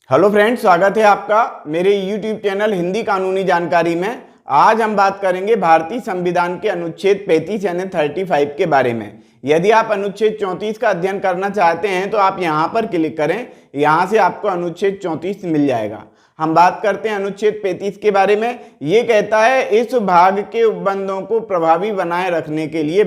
Hello friends, स्वागत है आपका मेरे YouTube चैनल हिंदी कानूनी जानकारी में। आज हम बात करेंगे भारतीय संविधान के अनुच्छेद 35 यानी 35 के बारे में। यदि आप अनुच्छेद 34 का अध्ययन करना चाहते हैं तो आप यहां पर क्लिक करें, यहां से आपको अनुच्छेद 34 मिल जाएगा। हम बात करते हैं अनुच्छेद 35 के बारे में। ये कहता है इस भाग के उपबंधों को प्रभावी बनाए रखने के लिए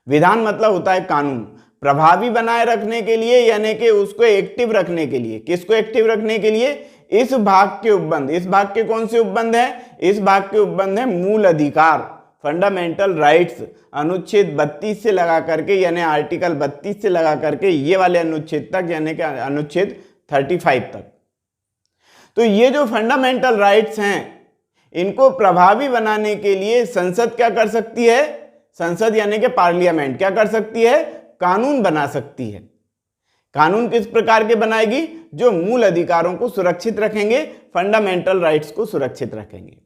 विधान मतलब होता है कानून, प्रभावी बनाए रखने के लिए यानी कि उसको एक्टिव रखने के लिए। किसको एक्टिव रखने के लिए? इस भाग के उपबंध। इस भाग के कौन से उपबंध हैं? इस भाग के उपबंध है मूल अधिकार, फंडामेंटल राइट्स, अनुच्छेद 32 से लगा करके यानी आर्टिकल 32 से लगा करके ये वाले अनुच्छेद तक यानी कि अनुच्छेद 35 तक। तो ये जो फंडामेंटल राइट्स हैं इनको प्रभावी बनाने के लिए संसद क्या कर सकती है? संसद यानी कि पार्लियामेंट क्या कर सकती है? कानून बना सकती है। कानून किस प्रकार के बनाएगी? जो मूल अधिकारों को सुरक्षित रखेंगे, फंडामेंटल राइट्स को सुरक्षित रखेंगे।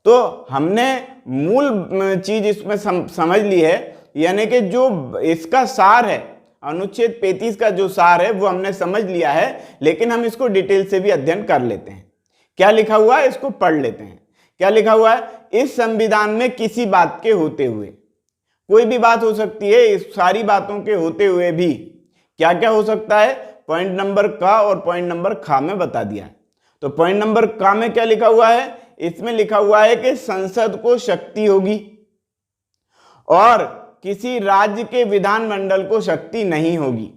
तो हमने मूल चीज इसमें समझ ली है, यानी कि जो इसका सार है, अनुच्छेद 35 का जो सार है वो हमने समझ लिया है, लेकिन हम इसको डिटेल से भी अध्ययन कर लेते हैं। क्या लिखा हुआ है इसको पढ़ लेते हैं। क्या लिखा हुआ है? इस संविधान में किसी बात के होते हुए, कोई भी बात हो सकती है, इस सारी बातों के होते हुए भी क्या क्या हो सकता है? पॉइंट नंबर का और पॉइंट नंबर खा में बता दिया है। तो पॉइंट नंबर का में क्या लिखा हुआ है? इसमें लिखा हुआ है कि संसद को शक्ति होगी और किसी राज्य के विधानमंडल को शक्ति नहीं होगी।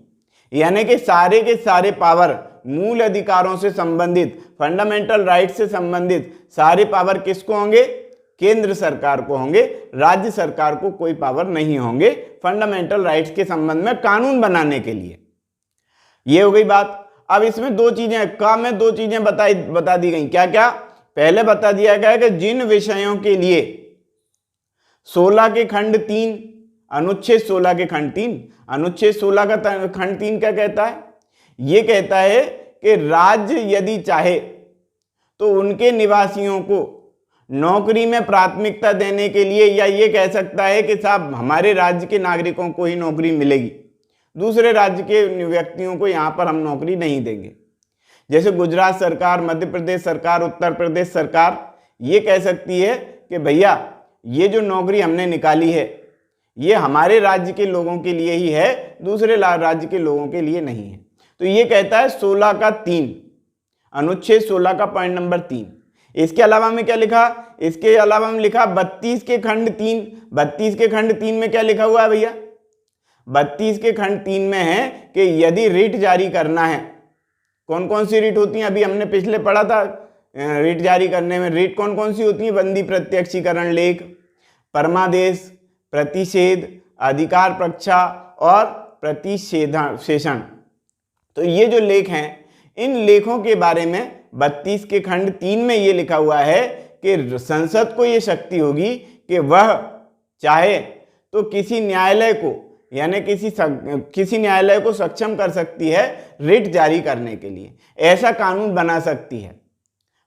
यानी कि सारे के सारे पावर, मूल अधिकारों से संबंधित, फंडामेंटल राइट से संबंधित सारे पावर किसको होंगे? केंद्र सरकार को होंगे। राज्य सरकार को कोई पावर नहीं होंगे फंडामेंटल राइट्स के संबंध में कानून बनाने के लिए। ये हो गई बात। अब इसमें दो चीजें, का में दो चीजें बता दी गई। क्या क्या? पहले बता दिया गया कि जिन विषयों के लिए 16 के खंड 3, अनुच्छेद 16 के खंड 3, अनुच्छेद 16 का खंड 3 क्या कहता है? ये कहता है कि राज्य यदि चाहे तो उनके निवासियों को नौकरी में प्राथमिकता देने के लिए, या ये कह सकता है कि साहब हमारे राज्य के नागरिकों को ही नौकरी मिलेगी, दूसरे राज्य के व्यक्तियों को यहाँ पर हम नौकरी नहीं देंगे। जैसे गुजरात सरकार, मध्य प्रदेश सरकार, उत्तर प्रदेश सरकार ये कह सकती है कि भैया ये जो नौकरी हमने निकाली है ये हमारे राज्य के लोगों के लिए ही है, दूसरे राज्य के लोगों के लिए नहीं है। तो ये कहता है 16 का 3, अनुच्छेद 16 का पॉइंट नंबर 3। इसके अलावा में क्या लिखा? इसके अलावा में लिखा 32 के खंड 3। 32 के खंड 3 में क्या लिखा हुआ है भैया? 32 के खंड 3 में है कि यदि रिट जारी करना है, कौन कौन सी रिट होती हैं? अभी हमने पिछले पढ़ा था रिट जारी करने में। रिट कौन कौन सी होती है? बंदी प्रत्यक्षीकरण लेख, परमादेश, प्रतिषेध, अधिकार पक्षा और प्रतिषेधन। तो ये जो लेख हैं, इन लेखों के बारे में 32 के खंड 3 में ये लिखा हुआ है कि संसद को ये शक्ति होगी कि वह चाहे तो किसी न्यायालय को, यानी किसी न्यायालय को सक्षम कर सकती है रिट जारी करने के लिए, ऐसा कानून बना सकती है।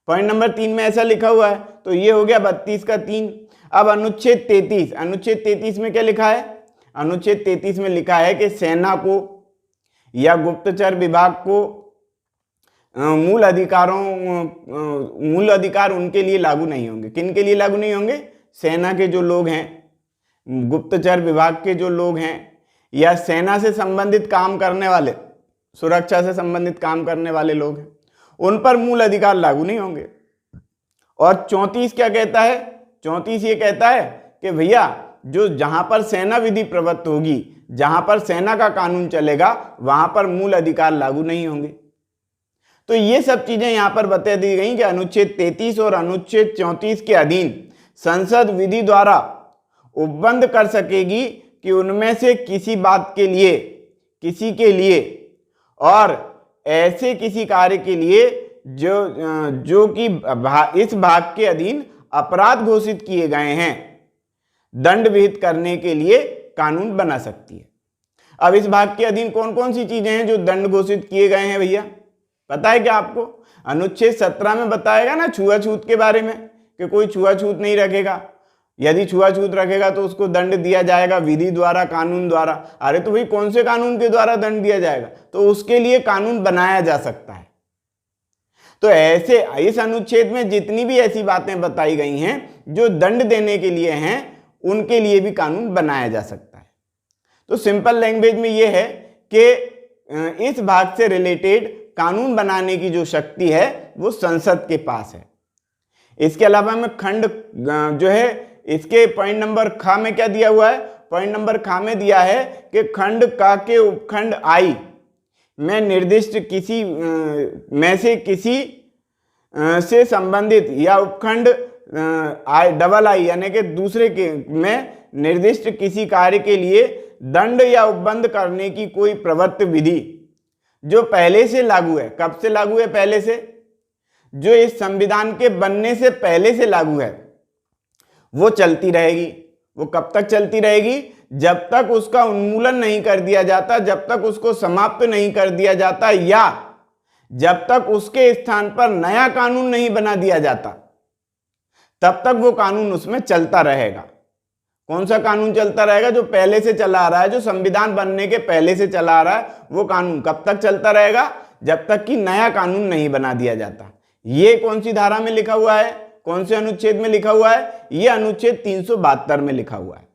पॉइंट नंबर 3 में ऐसा लिखा हुआ है। तो ये हो गया 32 का 3। अब अनुच्छेद 33, अनुच्छेद 33 में क्या लिखा है? अनुच्छेद 33 में लिखा है कि सेना को या गुप्तचर विभाग को मूल अधिकार उनके लिए लागू नहीं होंगे। किन के लिए लागू नहीं होंगे? सेना के जो लोग हैं, गुप्तचर विभाग के जो लोग हैं, या सेना से संबंधित काम करने वाले, सुरक्षा से संबंधित काम करने वाले लोग हैं, उन पर मूल अधिकार लागू नहीं होंगे। और 34 क्या कहता है? 34 ये कहता है कि भैया जो जहां पर सेना विधि प्रवृत्त होगी, जहां पर सेना का कानून चलेगा, वहां पर मूल अधिकार लागू नहीं होंगे। तो ये सब चीजें यहां पर बता दी गई कि अनुच्छेद 33 और अनुच्छेद 34 के अधीन संसद विधि द्वारा उपबंध कर सकेगी कि उनमें से किसी बात के लिए, किसी के लिए और ऐसे किसी कार्य के लिए जो कि इस भाग के अधीन अपराध घोषित किए गए हैं, दंड विहित करने के लिए कानून बना सकती है। अब इस भाग के अधीन कौन कौन सी चीजें हैं जो दंड घोषित किए गए हैं भैया? पता है क्या आपको? अनुच्छेद 17 में बताएगा ना छुआछूत के बारे में कि कोई छुआछूत नहीं रखेगा। यदि छुआछूत रखेगा तो उसको दंड दिया जाएगा विधि द्वारा, कानून द्वारा। अरे तो भाई कौन से कानून के द्वारा दंड दिया जाएगा? तो उसके लिए कानून बनाया जा सकता है। तो ऐसे इस अनुच्छेद में जितनी भी ऐसी बातें बताई गई हैं जो दंड देने के लिए हैं, उनके लिए भी कानून बनाया जा सकता है। तो सिंपल लैंग्वेज में यह है कि इस भाग से रिलेटेड कानून बनाने की जो शक्ति है वो संसद के पास है। इसके अलावा में खंड जो है, इसके पॉइंट नंबर ख में क्या दिया हुआ है? पॉइंट नंबर ख में दिया है कि खंड क के उपखंड आई में निर्दिष्ट किसी में से किसी से संबंधित या उपखंड डबल आई यानी कि दूसरे के में निर्दिष्ट किसी कार्य के लिए दंड या उपबंध करने की कोई प्रवृत्ति विधि जो पहले से लागू है। कब से लागू है? पहले से। जो इस संविधान के बनने से पहले से लागू है वो चलती रहेगी। वो कब तक चलती रहेगी? जब तक उसका उन्मूलन नहीं कर दिया जाता, जब तक उसको समाप्त नहीं कर दिया जाता, या जब तक उसके स्थान पर नया कानून नहीं बना दिया जाता, तब तक वो कानून उसमें चलता रहेगा। कौन सा कानून चलता रहेगा? जो पहले से चला आ रहा है, जो संविधान बनने के पहले से चला आ रहा है, वो कानून कब तक चलता रहेगा? जब तक कि नया कानून नहीं बना दिया जाता। ये कौन सी धारा में लिखा हुआ है? कौन से अनुच्छेद में लिखा हुआ है? ये अनुच्छेद 372 में लिखा हुआ है।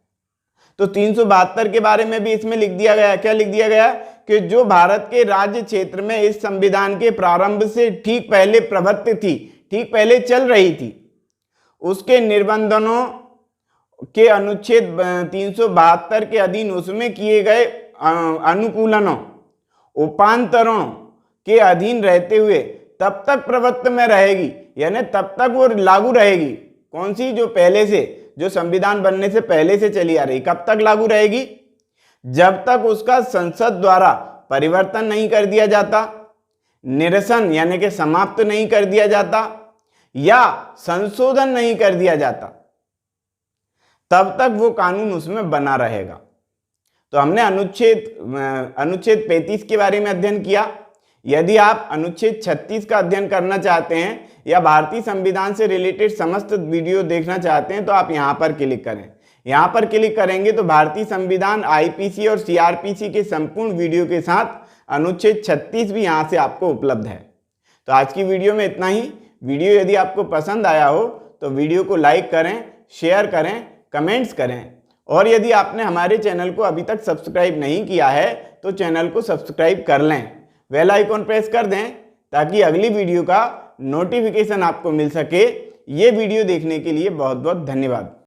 तो 372 के बारे में भी इसमें लिख दिया गया। क्या लिख दिया गया? कि जो भारत के राज्य क्षेत्र में इस संविधान के प्रारंभ से ठीक पहले प्रवृत्ति थी, ठीक पहले चल रही थी, उसके निबंधनों के अनुच्छेद 372 के अधीन उसमें किए गए अनुकूलनों, उपांतरों के अधीन रहते हुए तब तक प्रवृत्ति में रहेगी, यानी तब तक वो लागू रहेगी। कौन सी? जो पहले से, जो संविधान बनने से पहले से चली आ रही। कब तक लागू रहेगी? जब तक उसका संसद द्वारा परिवर्तन नहीं कर दिया जाता, निरसन यानी कि समाप्त नहीं कर दिया जाता, या संशोधन नहीं कर दिया जाता, तब तक वो कानून उसमें बना रहेगा। तो हमने अनुच्छेद 35 के बारे में अध्ययन किया। यदि आप अनुच्छेद 36 का अध्ययन करना चाहते हैं या भारतीय संविधान से रिलेटेड समस्त वीडियो देखना चाहते हैं तो आप यहाँ पर क्लिक करें। यहाँ पर क्लिक करेंगे तो भारतीय संविधान, आईपीसी और सीआरपीसी के संपूर्ण वीडियो के साथ अनुच्छेद 36 भी यहाँ से आपको उपलब्ध है। तो आज की वीडियो में इतना ही। वीडियो यदि आपको पसंद आया हो तो वीडियो को लाइक करें, शेयर करें, कमेंट्स करें, और यदि आपने हमारे चैनल को अभी तक सब्सक्राइब नहीं किया है तो चैनल को सब्सक्राइब कर लें, बेल आइकॉन प्रेस कर दें ताकि अगली वीडियो का नोटिफिकेशन आपको मिल सके। ये वीडियो देखने के लिए बहुत बहुत धन्यवाद।